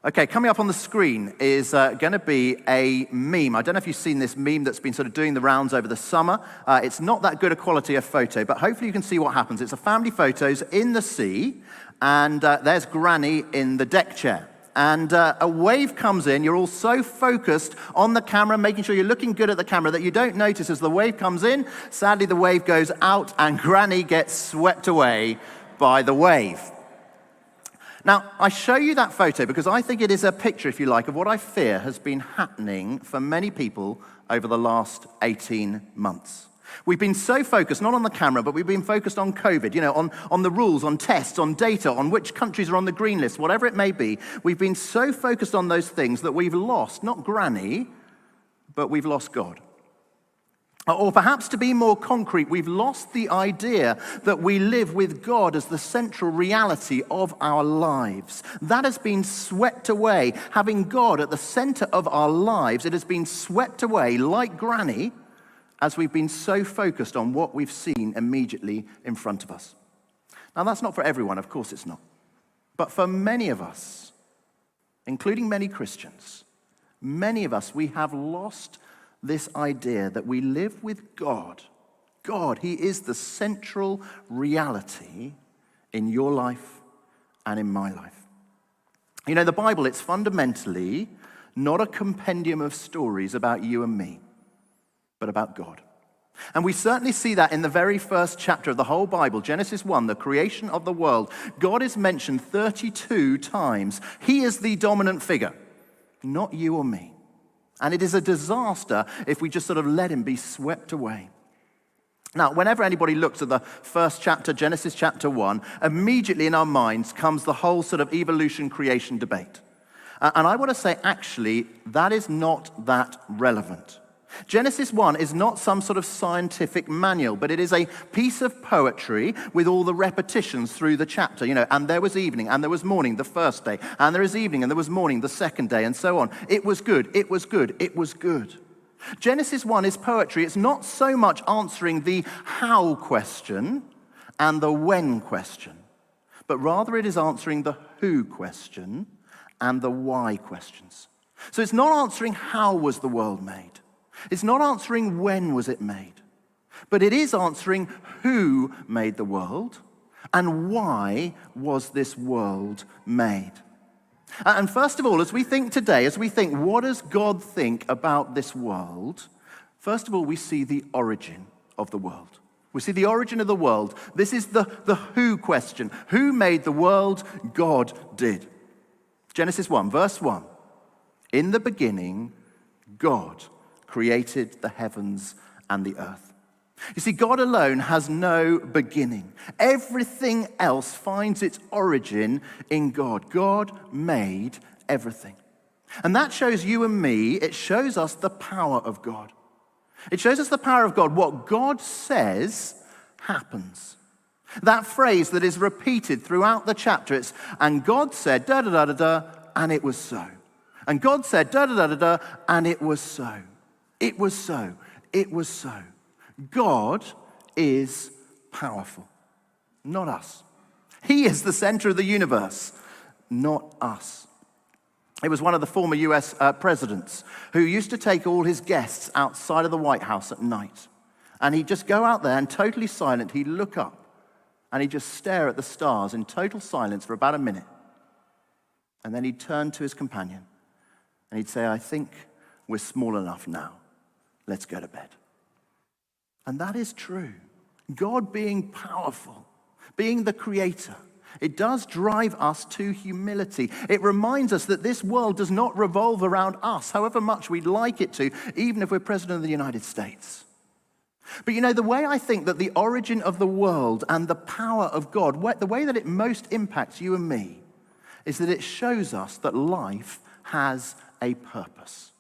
Okay, coming up on the screen is going to be a meme. I don't know if you've seen this meme that's been sort of doing the rounds over the summer. It's not that good a quality of photo, but hopefully you can see what happens. It's a family photos in the sea, and there's Granny in the deck chair. And a wave comes in. You're all so focused on the camera, making sure you're looking good at the camera, that you don't notice as the wave comes in. Sadly, the wave goes out, and Granny gets swept away by the wave. Now, I show you that photo because I think it is a picture, if you like, of what I fear has been happening for many people over the last 18 months. We've been so focused, not on the camera, but we've been focused on COVID, on the rules, on tests, on data, on which countries are on the green list, whatever it may be. We've been so focused on those things that we've lost, not Granny, but we've lost God. Or perhaps to be more concrete, we've lost the idea that we live with God as the central reality of our lives. That has been swept away. Having God at the center of our lives, it has been swept away like Granny as we've been so focused on what we've seen immediately in front of us. Now, that's not for everyone, of course it's not. But for many of us, including many Christians, many of us, we have lost this idea that we live with God. God, He is the central reality in your life and in my life. You know, the Bible, it's fundamentally not a compendium of stories about you and me, but about God. And we certainly see that in the very first chapter of the whole Bible, Genesis 1, the creation of the world. God is mentioned 32 times. He is the dominant figure, not you or me. And it is a disaster if we just sort of let him be swept away. Now, whenever anybody looks at the first chapter, Genesis chapter 1, immediately in our minds comes the whole sort of evolution creation debate. And I want to say, actually, that is not that relevant. Genesis 1 is not some sort of scientific manual, but it is a piece of poetry with all the repetitions through the chapter. And there was evening, and there was morning the first day, and there is evening, and there was morning the second day, and so on. It was good, it was good, it was good. Genesis 1 is poetry. It's not so much answering the how question and the when question, but rather it is answering the who question and the why questions. So it's not answering how was the world made. It's not answering when was it made, but it is answering who made the world and why was this world made. And first of all, as we think today, what does God think about this world? First of all, we see the origin of the world. We see the origin of the world. This is the who question. Who made the world? God did. Genesis 1, verse 1. In the beginning, God created the heavens and the earth. You see, God alone has no beginning. Everything else finds its origin in God. God made everything. And that shows you and me, it shows us the power of God. It shows us the power of God. What God says happens. That phrase that is repeated throughout the chapter, it's, and God said, da-da-da-da-da, and it was so. And God said, da-da-da-da-da, and it was so. It was so. It was so. God is powerful, not us. He is the center of the universe, not us. It was one of the former US presidents who used to take all his guests outside of the White House at night. And he'd just go out there and totally silent, he'd look up and he'd just stare at the stars in total silence for about a minute. And then he'd turn to his companion and he'd say, I think we're small enough now. Let's go to bed. And that is true. God being powerful, being the creator, it does drive us to humility. It reminds us that this world does not revolve around us, however much we'd like it to, even if we're president of the United States. But the way I think that the origin of the world and the power of God, the way that it most impacts you and me, is that it shows us that life has a purpose.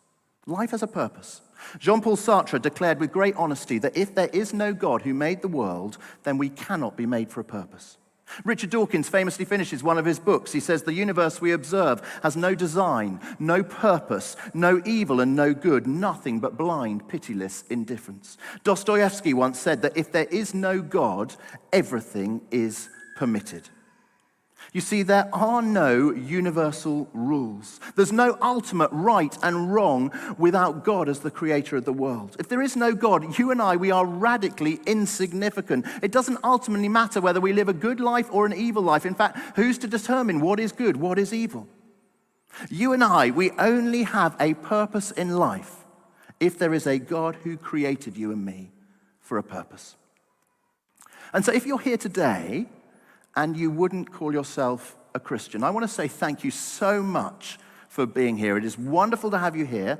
Life has a purpose. Jean-Paul Sartre declared with great honesty that if there is no God who made the world, then we cannot be made for a purpose. Richard Dawkins famously finishes one of his books. He says, the universe we observe has no design, no purpose, no evil and no good, nothing but blind, pitiless indifference. Dostoevsky once said that if there is no God, everything is permitted. You see, there are no universal rules. There's no ultimate right and wrong without God as the creator of the world. If there is no God, you and I, we are radically insignificant. It doesn't ultimately matter whether we live a good life or an evil life. In fact, who's to determine what is good, what is evil? You and I, we only have a purpose in life if there is a God who created you and me for a purpose. And so if you're here today and you wouldn't call yourself a Christian, I want to say thank you so much for being here. It is wonderful to have you here.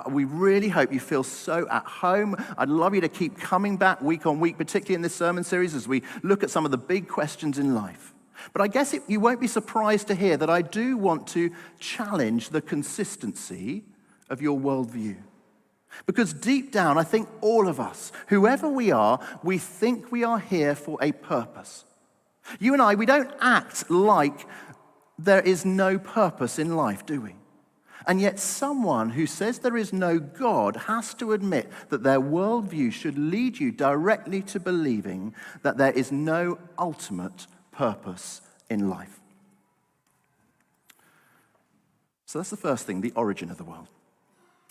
We really hope you feel so at home. I'd love you to keep coming back week on week, particularly in this sermon series as we look at some of the big questions in life. But I guess you won't be surprised to hear that I do want to challenge the consistency of your worldview. Because deep down, I think all of us, whoever we are, we think we are here for a purpose. You and I, we don't act like there is no purpose in life, do we? And yet someone who says there is no God has to admit that their worldview should lead you directly to believing that there is no ultimate purpose in life. So that's the first thing, the origin of the world.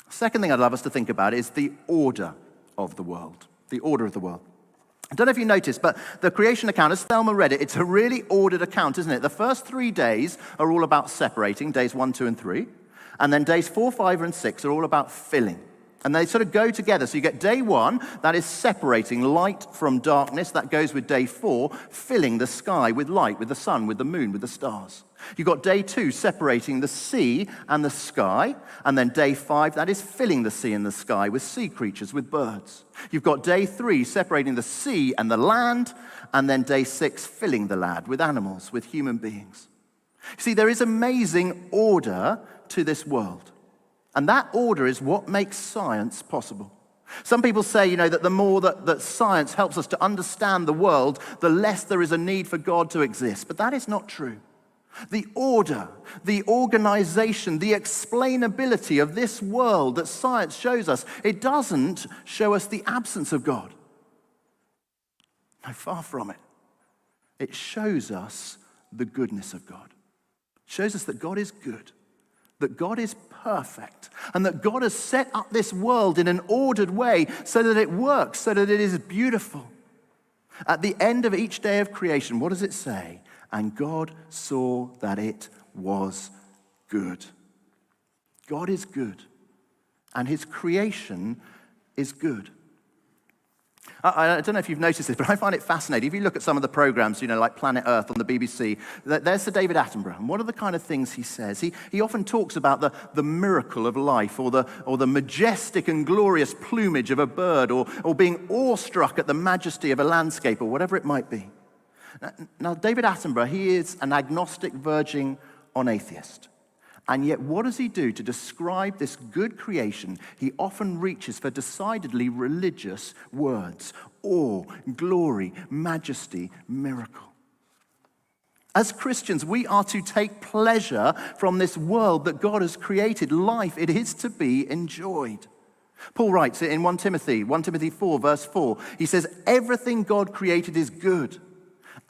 Second thing I'd love us to think about is the order of the world. The order of the world. I don't know if you noticed, but the creation account, as Thelma read it, it's a really ordered account, isn't it? The first 3 days are all about separating, days 1, 2, and 3. And then days 4, 5, and 6 are all about filling. And they sort of go together. So you get day 1, that is separating light from darkness. That goes with day 4, filling the sky with light, with the sun, with the moon, with the stars. You've got day 2, separating the sea and the sky. And then day 5, that is filling the sea and the sky with sea creatures, with birds. You've got day 3, separating the sea and the land. And then day 6, filling the land with animals, with human beings. See, there is amazing order to this world. And that order is what makes science possible. Some people say, that the more that science helps us to understand the world, the less there is a need for God to exist. But that is not true. The order, the organization, the explainability of this world that science shows us, it doesn't show us the absence of God. No, far from it. It shows us the goodness of God. It shows us that God is good, that God is perfect, and that God has set up this world in an ordered way so that it works, so that it is beautiful. At the end of each day of creation, what does it say? And God saw that it was good. God is good, and his creation is good. I don't know if you've noticed this, but I find it fascinating. If you look at some of the programs, like Planet Earth on the BBC, there's Sir David Attenborough. And what are the kind of things he says? He often talks about the miracle of life, or the majestic and glorious plumage of a bird, or being awestruck at the majesty of a landscape, or whatever it might be. Now, David Attenborough, he is an agnostic verging on atheist. And yet, what does he do to describe this good creation? He often reaches for decidedly religious words: awe, glory, majesty, miracle. As Christians, we are to take pleasure from this world that God has created. Life, it is to be enjoyed. Paul writes it in 1 Timothy 4, verse 4. He says, everything God created is good,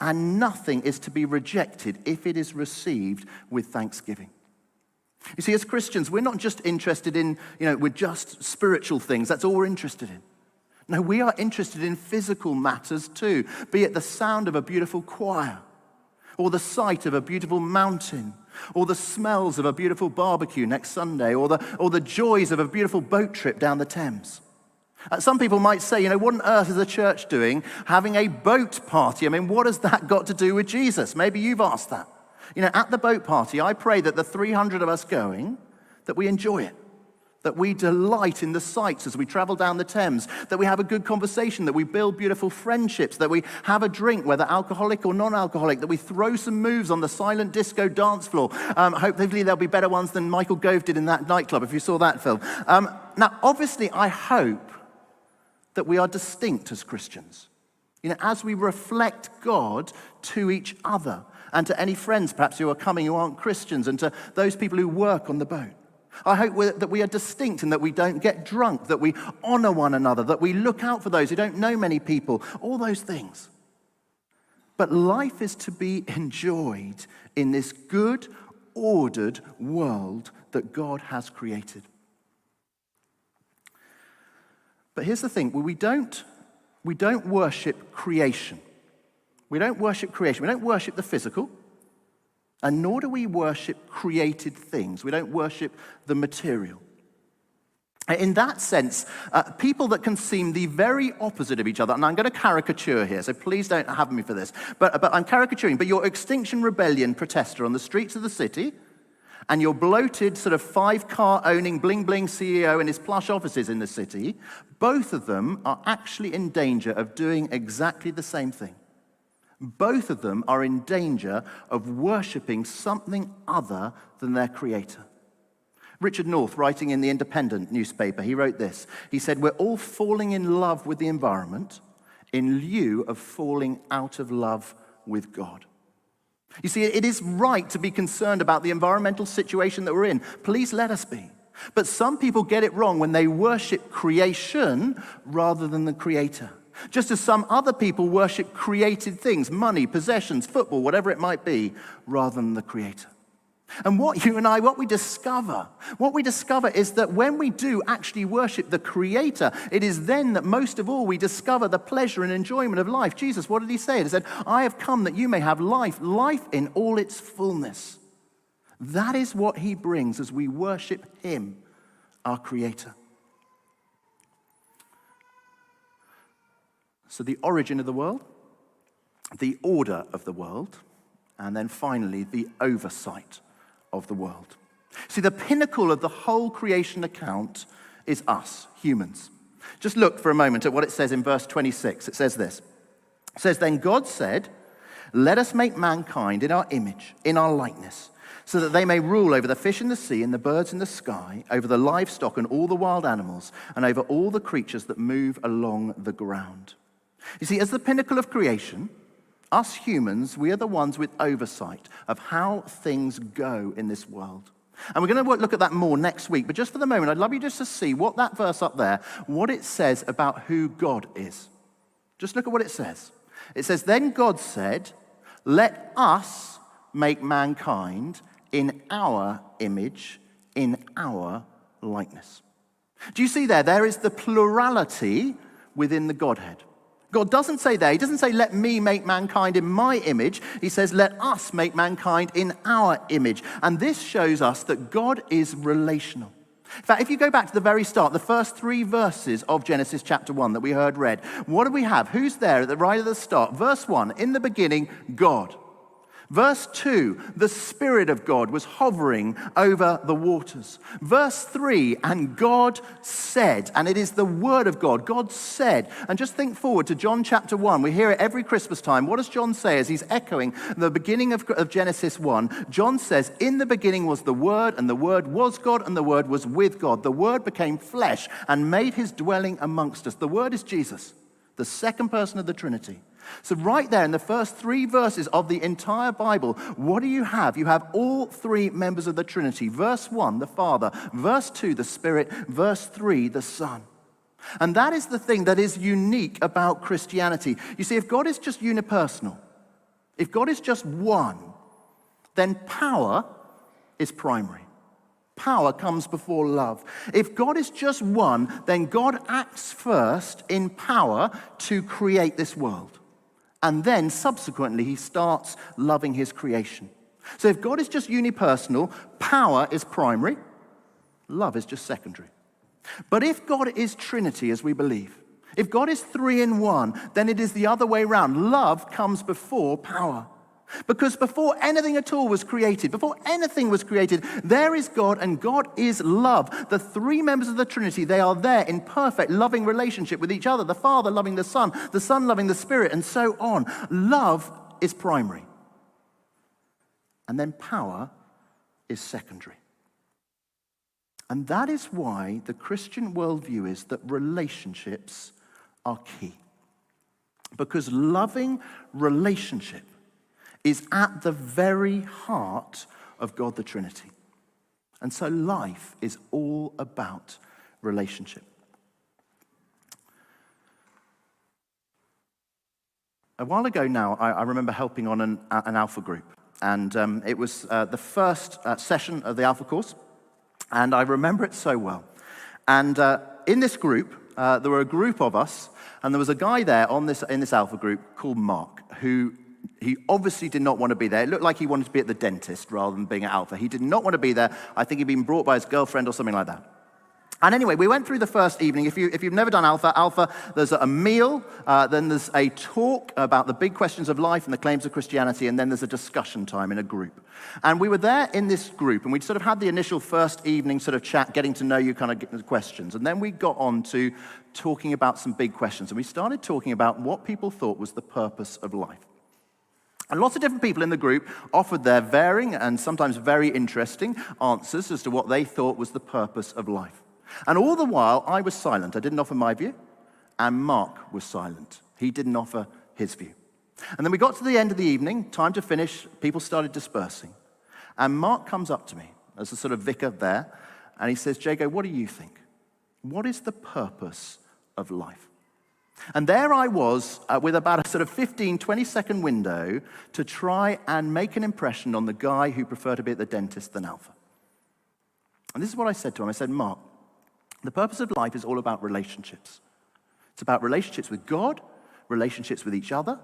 and nothing is to be rejected if it is received with thanksgiving. You see, as Christians, we're not just interested in, we're just spiritual things. That's all we're interested in. No, we are interested in physical matters too, be it the sound of a beautiful choir, or the sight of a beautiful mountain, or the smells of a beautiful barbecue next Sunday, or the joys of a beautiful boat trip down the Thames. Some people might say, what on earth is the church doing having a boat party? What has that got to do with Jesus? Maybe you've asked that. At the boat party, I pray that the 300 of us going, that we enjoy it, that we delight in the sights as we travel down the Thames, that we have a good conversation, that we build beautiful friendships, that we have a drink, whether alcoholic or non-alcoholic, that we throw some moves on the silent disco dance floor. Hopefully there'll be better ones than Michael Gove did in that nightclub, if you saw that film. Now, obviously, I hope that we are distinct as Christians, as we reflect God to each other, and to any friends perhaps who are coming who aren't Christians, and to those people who work on the boat. I hope that we are distinct and that we don't get drunk, that we honor one another, that we look out for those who don't know many people, all those things. But life is to be enjoyed in this good, ordered world that God has created. But here's the thing, we don't worship creation. We don't worship creation. We don't worship the physical, and nor do we worship created things. We don't worship the material. In that sense, people that can seem the very opposite of each other, and I'm going to caricature here, so please don't have me for this, but I'm caricaturing, but your Extinction Rebellion protester on the streets of the city, and your bloated sort of 5-car owning bling-bling CEO in his plush offices in the city, both of them are actually in danger of doing exactly the same thing. Both of them are in danger of worshipping something other than their creator. Richard North, writing in the Independent newspaper, he wrote this. He said, "We're all falling in love with the environment in lieu of falling out of love with God." You see, it is right to be concerned about the environmental situation that we're in. Please let us be. But some people get it wrong when they worship creation rather than the creator. Just as some other people worship created things, money, possessions, football, whatever it might be, rather than the creator. And what we discover is that when we do actually worship the Creator, it is then that most of all we discover the pleasure and enjoyment of life. Jesus, what did he say? He said, "I have come that you may have life in all its fullness." That is what he brings as we worship him, our Creator. So the origin of the world, the order of the world, and then finally the oversight of the world. See, the pinnacle of the whole creation account is us, humans. Just look for a moment at what it says in verse 26. It says this. It says, "Then God said, 'Let us make mankind in our image, in our likeness, so that they may rule over the fish in the sea and the birds in the sky, over the livestock and all the wild animals, and over all the creatures that move along the ground.'" You see, as the pinnacle of creation, us humans, we are the ones with oversight of how things go in this world. And we're going to look at that more next week. But just for the moment, I'd love you just to see what that verse up there, what it says about who God is. Just look at what it says. It says, "Then God said, 'Let us make mankind in our image, in our likeness.'" Do you see there? There is the plurality within the Godhead. God doesn't say there, he doesn't say, "Let me make mankind in my image." He says, "Let us make mankind in our image." And this shows us that God is relational. In fact, if you go back to the very start, the first 3 verses of Genesis chapter 1 that we heard read, what do we have? Who's there at the right of the start? Verse 1, in the beginning, God. Verse 2, the Spirit of God was hovering over the waters. Verse 3, and God said, and it is the Word of God. God said, and just think forward to John chapter 1. We hear it every Christmas time. What does John say as he's echoing the beginning of Genesis 1? John says, "In the beginning was the Word, and the Word was God, and the Word was with God. The Word became flesh and made his dwelling amongst us." The Word is Jesus, the second person of the Trinity. So right there in the first 3 verses of the entire Bible, what do you have? You have all 3 members of the Trinity. Verse 1, the Father. Verse 2, the Spirit. Verse 3, the Son. And that is the thing that is unique about Christianity. You see, if God is just unipersonal, if God is just one, then power is primary. Power comes before love. If God is just one, then God acts first in power to create this world. And then, subsequently, he starts loving his creation. So if God is just unipersonal, power is primary, love is just secondary. But if God is Trinity, as we believe, if God is 3 in 1, then it is the other way around. Love comes before power. Because before anything at all was created, there is God, and God is love. The 3 members of the Trinity, they are there in perfect, loving relationship with each other. The Father loving the Son loving the Spirit, and so on. Love is primary. And then power is secondary. And that is why the Christian worldview is that relationships are key. Because loving relationship is at the very heart of God the Trinity. And so life is all about relationship. A while ago now, I remember helping on an Alpha group. And it was the first session of the Alpha course. And I remember it so well. And in this group, there were a group of us. And there was a guy there in this Alpha group called Mark, who he obviously did not want to be there. It looked like he wanted to be at the dentist rather than being at Alpha. He did not want to be there. I think he'd been brought by his girlfriend or something like that. And anyway, we went through the first evening. If you've never done Alpha, there's a meal, then there's a talk about the big questions of life and the claims of Christianity, and then there's a discussion time in a group. And we were there in this group, and we'd sort of had the initial first evening sort of chat, getting to know you kind of questions. And then we got on to talking about some big questions. And we started talking about what people thought was the purpose of life. And lots of different people in the group offered their varying and sometimes very interesting answers as to what they thought was the purpose of life. And all the while, I was silent. I didn't offer my view, and Mark was silent. He didn't offer his view. And then we got to the end of the evening, time to finish, people started dispersing. And Mark comes up to me as a sort of vicar there, and he says, Jago, what do you think? What is the purpose of life? And there I was with about a sort of 15, 20-second window to try and make an impression on the guy who preferred to be at the dentist than Alpha. And this is what I said to him. I said, Mark, the purpose of life is all about relationships. It's about relationships with God, relationships with each other,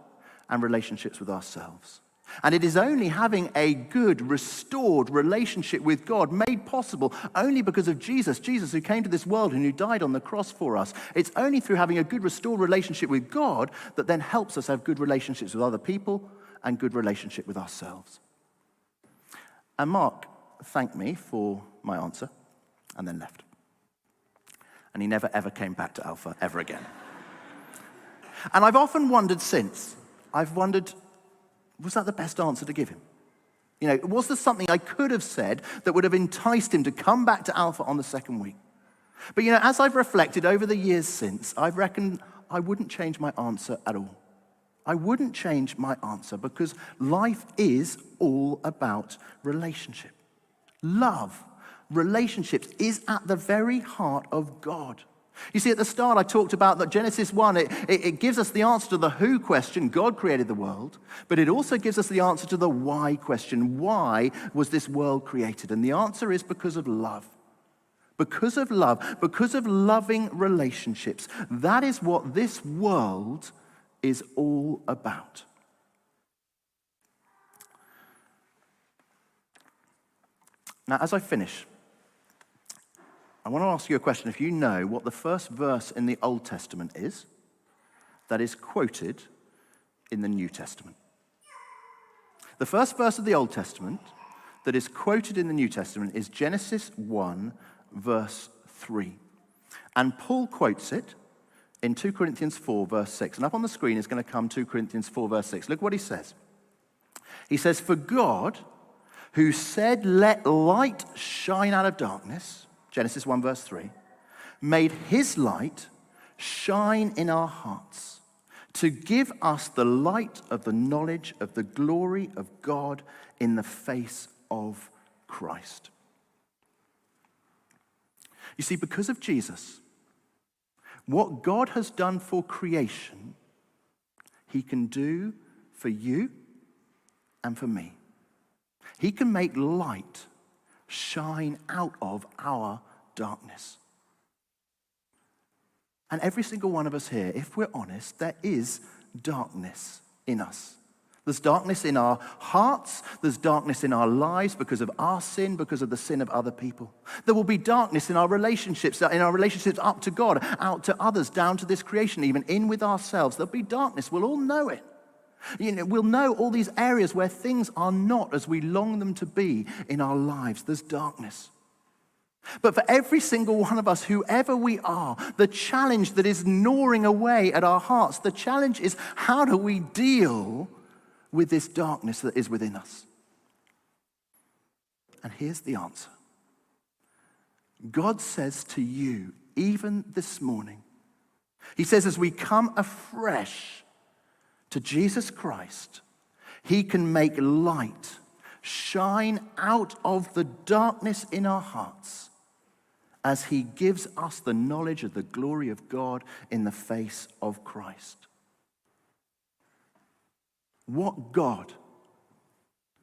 and relationships with ourselves. And it is only having a good, restored relationship with God made possible only because of Jesus who came to this world and who died on the cross for us. It's only through having a good, restored relationship with God that then helps us have good relationships with other people and good relationship with ourselves. And Mark thanked me for my answer and then left. And he never, ever came back to Alpha ever again. And I've often wondered since, was that the best answer to give him? You know, was there something I could have said that would have enticed him to come back to Alpha on the second week? But, you know, as I've reflected over the years since, I've reckoned I wouldn't change my answer at all. I wouldn't change my answer because life is all about relationship. Love. Relationships is at the very heart of God. You see, at the start, I talked about that Genesis 1, it gives us the answer to the who question, God created the world, but it also gives us the answer to the why question. Why was this world created? And the answer is because of love. Because of love, because of loving relationships. That is what this world is all about. Now, as I finish, I want to ask you a question. If you know what the first verse in the Old Testament is that is quoted in the New Testament. The first verse of the Old Testament that is quoted in the New Testament is Genesis 1, verse 3. And Paul quotes it in 2 Corinthians 4, verse 6. And up on the screen is going to come 2 Corinthians 4, verse 6. Look what he says. He says, "For God, who said, 'Let light shine out of darkness,'" Genesis 1, verse 3, "made his light shine in our hearts to give us the light of the knowledge of the glory of God in the face of Christ." You see, because of Jesus, what God has done for creation, he can do for you and for me. He can make light shine out of our darkness. And every single one of us here, if we're honest, there is darkness in us. There's darkness in our hearts. There's darkness in our lives because of our sin, because of the sin of other people. There will be darkness in our relationships up to God, out to others, down to this creation, even in with ourselves. There'll be darkness. We'll all know it. You know, we'll know all these areas where things are not as we long them to be in our lives. There's darkness. But for every single one of us, whoever we are, the challenge that is gnawing away at our hearts, the challenge is how do we deal with this darkness that is within us? And here's the answer. God says to you, even this morning, he says as we come afresh to Jesus Christ, he can make light shine out of the darkness in our hearts as he gives us the knowledge of the glory of God in the face of Christ. what God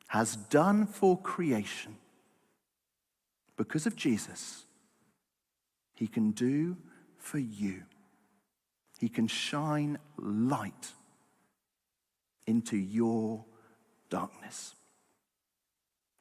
has done for creation because of Jesus, he can do for you. He can shine light into your darkness.